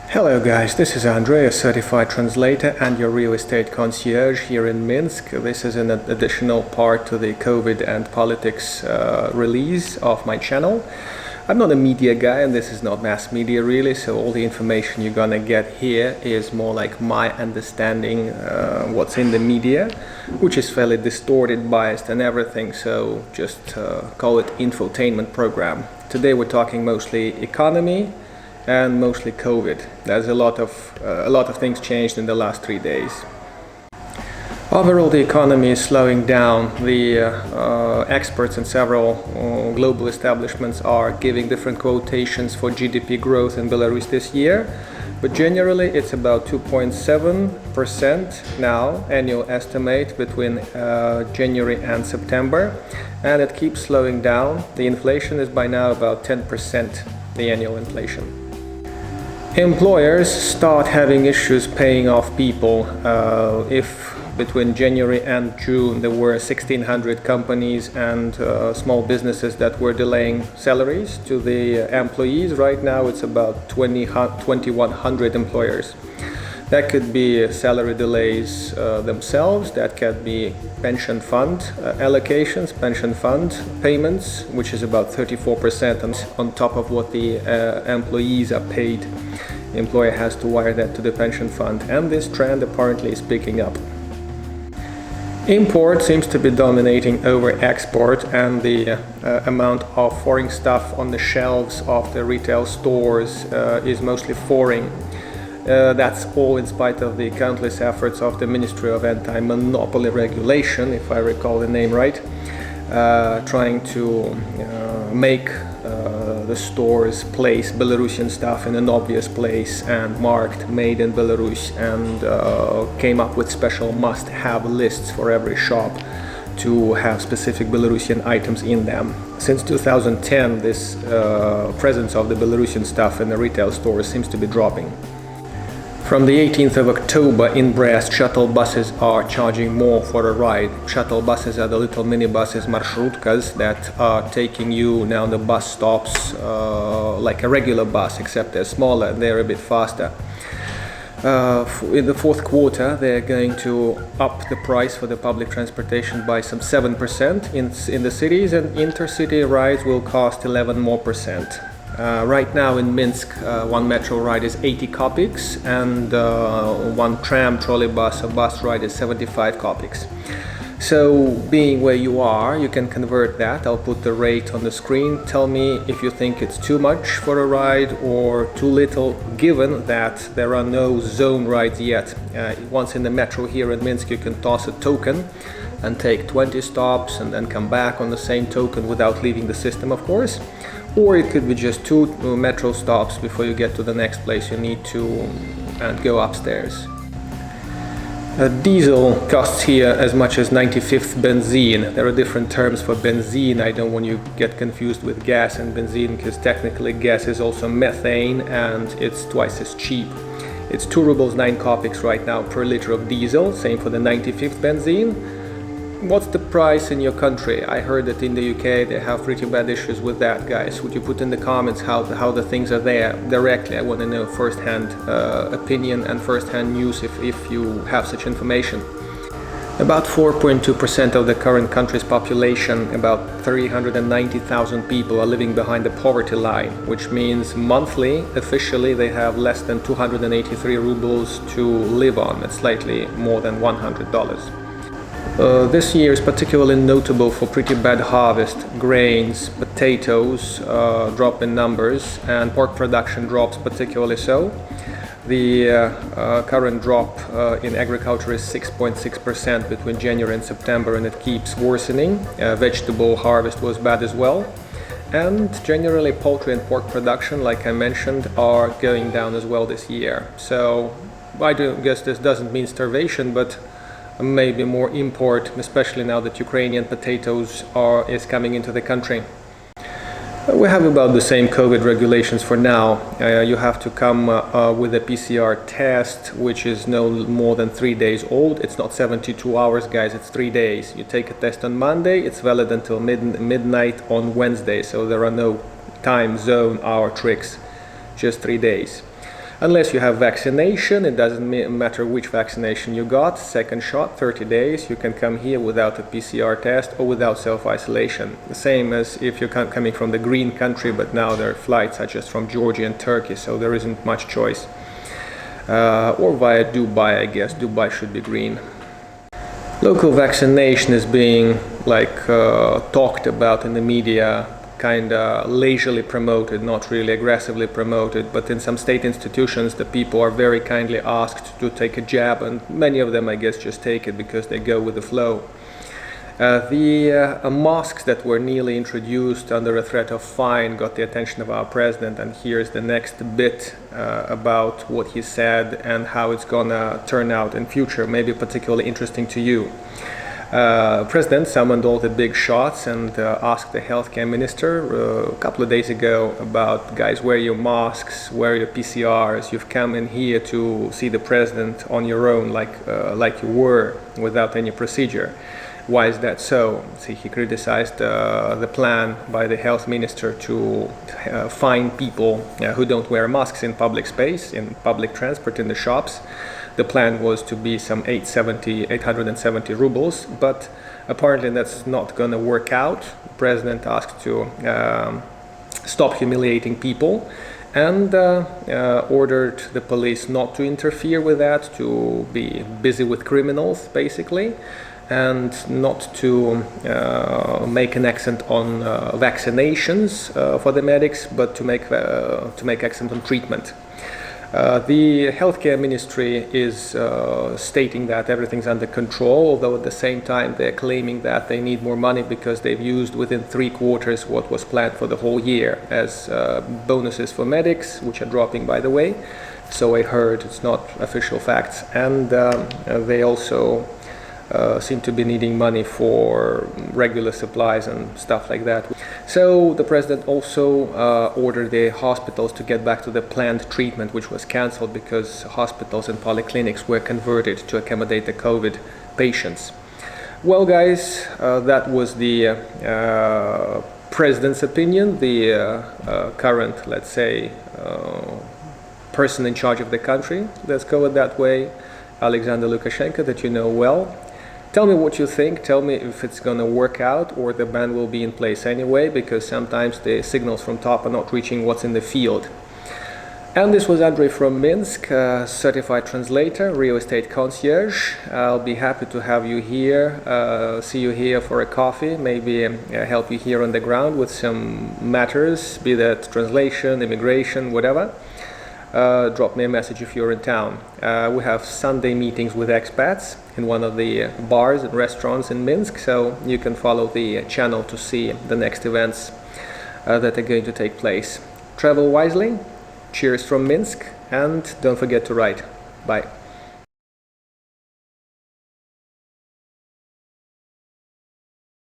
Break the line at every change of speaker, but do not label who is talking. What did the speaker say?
Hello guys, this is Andrei, a certified translator and your real estate concierge here in Minsk. This is an additional part to the COVID and politics release of my channel. I'm not a media guy and this is not mass media really, so all the information you're gonna get here is more like my understanding what's in the media, which is fairly distorted, biased and everything, so just call it infotainment program. Today we're talking mostly economy and mostly COVID. There's a lot of things changed in the last 3 days. Overall, the economy is slowing down. The experts in several global establishments are giving different quotations for GDP growth in Belarus this year, but generally it's about 2.7% now, annual estimate between January and September, and it keeps slowing down. The inflation is by now about 10%, the annual inflation. Employers start having issues paying off people. If between January and June there were 1,600 companies and small businesses that were delaying salaries to the employees, right now it's about 2,100 employers. That could be salary delays themselves, that could be pension fund allocations, pension fund payments, which is about 34% on top of what the employees are paid. The employer has to wire that to the pension fund, and this trend apparently is picking up. Import seems to be dominating over export, and the amount of foreign stuff on the shelves of the retail stores is mostly foreign. That's all in spite of the countless efforts of the Ministry of Anti-Monopoly Regulation, if I recall the name right, trying to make the stores place Belarusian stuff in an obvious place and marked made in Belarus, and came up with special must-have lists for every shop to have specific Belarusian items in them. Since 2010, this presence of the Belarusian stuff in the retail stores seems to be dropping. From the 18th of October in Brest, shuttle buses are charging more for a ride. Shuttle buses are the little minibuses, marshrutkas, that are taking you now the bus stops like a regular bus, except they're smaller and they're a bit faster. In the fourth quarter, they're going to up the price for the public transportation by some 7% in the cities, and intercity rides will cost 11% more. Right now in Minsk, one metro ride is 80 kopecks, and one tram, trolley bus or bus ride is 75 kopecks. So, being where you are, you can convert that. I'll put the rate on the screen. Tell me if you think it's too much for a ride or too little, given that there are no zone rides yet. Once in the metro here in Minsk, you can toss a token and take 20 stops and then come back on the same token without leaving the system, of course. Or it could be just 2 metro stops before you get to the next place you need to and go upstairs. Diesel costs here as much as 95th benzene. There are different terms for benzene. I don't want you to get confused with gas and benzene, because technically gas is also methane and it's twice as cheap. It's 2 rubles 9 kopecks right now per liter of diesel, same for the 95th benzene. What's the price in your country? I heard that in the UK they have pretty bad issues with that, guys. Would you put in the comments how the things are there directly? I want to know first-hand opinion and first-hand news if you have such information. About 4.2% of the current country's population, about 390,000 people, are living behind the poverty line, which means monthly, officially, they have less than 283 rubles to live on. It's slightly more than $100. This year is particularly notable for pretty bad harvest. Grains, potatoes drop in numbers, and pork production drops particularly so. The current drop in agriculture is 6.6% between January and September, and it keeps worsening. Vegetable harvest was bad as well. And generally poultry and pork production, like I mentioned, are going down as well this year. So I guess this doesn't mean starvation, but maybe more import, especially now that Ukrainian potatoes is coming into the country. We have about the same COVID regulations for now. You have to come with a PCR test, which is no more than 3 days old. It's not 72 hours, guys, it's 3 days. You take a test on Monday, it's valid until midnight on Wednesday, so there are no time zone hour tricks, just 3 days. Unless you have vaccination, it doesn't matter which vaccination you got, second shot, 30 days, you can come here without a PCR test or without self-isolation. The same as if you're coming from the green country, but now there are flights such as from Georgia and Turkey, so there isn't much choice. Or via Dubai, I guess. Dubai should be green. Local vaccination is being talked about in the media, kind of leisurely promoted, not really aggressively promoted, but in some state institutions the people are very kindly asked to take a jab, and many of them, I guess, just take it because they go with the flow. The masks that were newly introduced under a threat of fine got the attention of our president, and here's the next bit about what he said and how it's gonna turn out in future, maybe particularly interesting to you. President summoned all the big shots and asked the healthcare minister a couple of days ago about, guys, wear your masks, wear your PCRs, you've come in here to see the president on your own like you were, without any procedure. Why is that so? See, he criticized the plan by the health minister to fine people who don't wear masks in public space, in public transport, in the shops. The plan was to be some 870 rubles, but apparently that's not going to work out. The president asked to stop humiliating people and ordered the police not to interfere with that, to be busy with criminals, basically, and not to make an accent on vaccinations for the medics, but to make accent on treatment. The healthcare ministry is stating that everything's under control, although at the same time they're claiming that they need more money because they've used within 3 quarters what was planned for the whole year as bonuses for medics, which are dropping, by the way. So I heard, it's not official facts. And they also seem to be needing money for regular supplies and stuff like that. So the president also ordered the hospitals to get back to the planned treatment, which was cancelled because hospitals and polyclinics were converted to accommodate the COVID patients. Well, guys, that was the president's opinion, the current, let's say, person in charge of the country, let's call it that way, Alexander Lukashenko, that you know well. Tell me what you think. Tell me if it's going to work out or the ban will be in place anyway, because sometimes the signals from top are not reaching what's in the field. And this was Andrei from Minsk, certified translator, real estate concierge. I'll be happy to have you here, see you here for a coffee, maybe help you here on the ground with some matters, be that translation, immigration, whatever. Drop me a message if you're in town. We have Sunday meetings with expats in one of the bars and restaurants in Minsk, so you can follow the channel to see the next events that are going to take place. Travel wisely, cheers from Minsk, and don't forget to write. Bye.